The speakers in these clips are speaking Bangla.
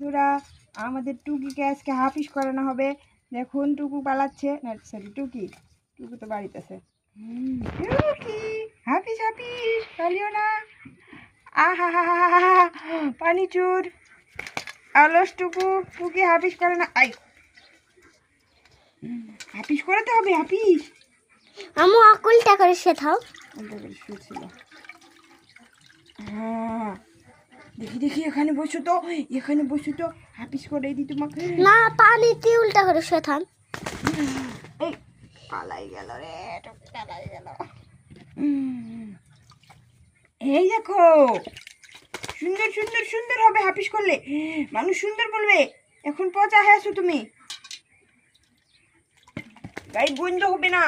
বন্ধুরা আমাদের টুকিকে আজকে হাফিস করানো হবে। দেখুন টুকু পালাচ্ছে না, সরি টুকি তো বাড়িতে আছে। টুকি হাফিস হাফিস পালিও না। আহা হা হা হা, পানি চুর অলস টুকি হাফিস করে না। আই হাফিস করাতে হবে। হাফিস আমু আকুলটা করে শেখাও। উল্টা করে শুয়েছিল। হ্যাঁ দেখি এখানে বসো তো, হাফিস করে দিই তোমাকে। না পানিতে উল্টা করে শেখান। এই পালাই গেল রে, পালাই গেল। এই দেখো সুন্দর হবে হাফিস করলে, মানুষ সুন্দর বলবে। এখন পচা হয়ে আছো তুমি, গাই বন্ধ হবে না।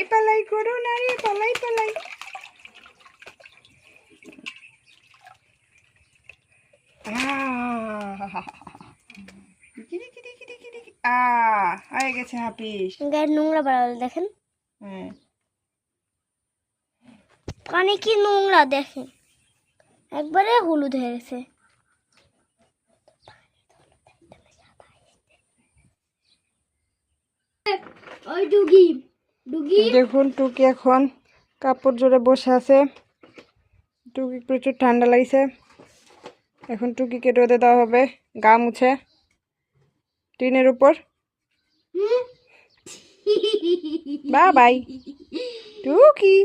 পালাই করো না রে, পালাই হয়ে গেছে হাফিস। গায়ের নোংরা বাড়ালো দেখেন। হ্যাঁ পানি কি নোংরা দেখেন, একবারে হলুদ হয়ে গেছে। ওই ডুগি দেখুন টুকি এখন কাপড় জোরে বসে আছে। টুকি প্রচুর ঠান্ডা লাগছে। এখন টুকিকে রোদে দেওয়া হবে, গা মুছে টিনের উপর। বাই টুকি।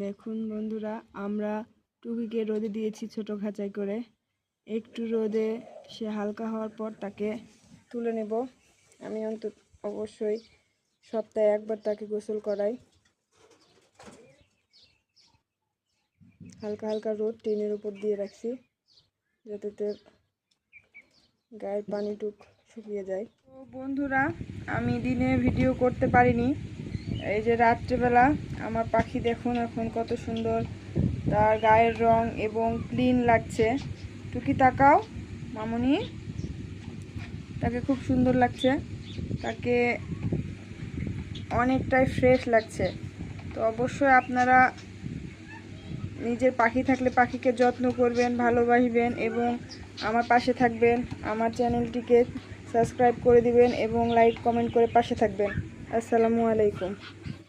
দেখুন বন্ধুরা, আমরা টুকিকে রোদে দিয়েছি ছোট খাঁচায় করে। একটু রোদে সে হালকা হওয়ার পর তাকে তুলে নেব। আমি অবশ্যই সপ্তাহে একবার তাকে গোসল করাই। হালকা রোদ টিনের উপর দিয়ে রাখছি যাতে গায়ের পানিটুক শুকিয়ে যায়। তো বন্ধুরা, আমি দিনে ভিডিও করতে পারিনি। এই যে রাত্রেবেলা আমার পাখি দেখুন এখন কত সুন্দর, তার গায়ের রং এবং ক্লিন লাগছে। টুকি তাকাও মামুনি, তাকে খুব সুন্দর লাগছে, তাকে অনেকটাই ফ্রেশ লাগছে। তো অবশ্যই আপনারা নিজের পাখি থাকলে পাখিকে যত্ন করবেন, ভালোবাসবেন এবং আমার পাশে থাকবেন। আমার চ্যানেলটিকে সাবস্ক্রাইব করে দিবেন এবং লাইক কমেন্ট করে পাশে থাকবেন। আসসালামু আলাইকুম।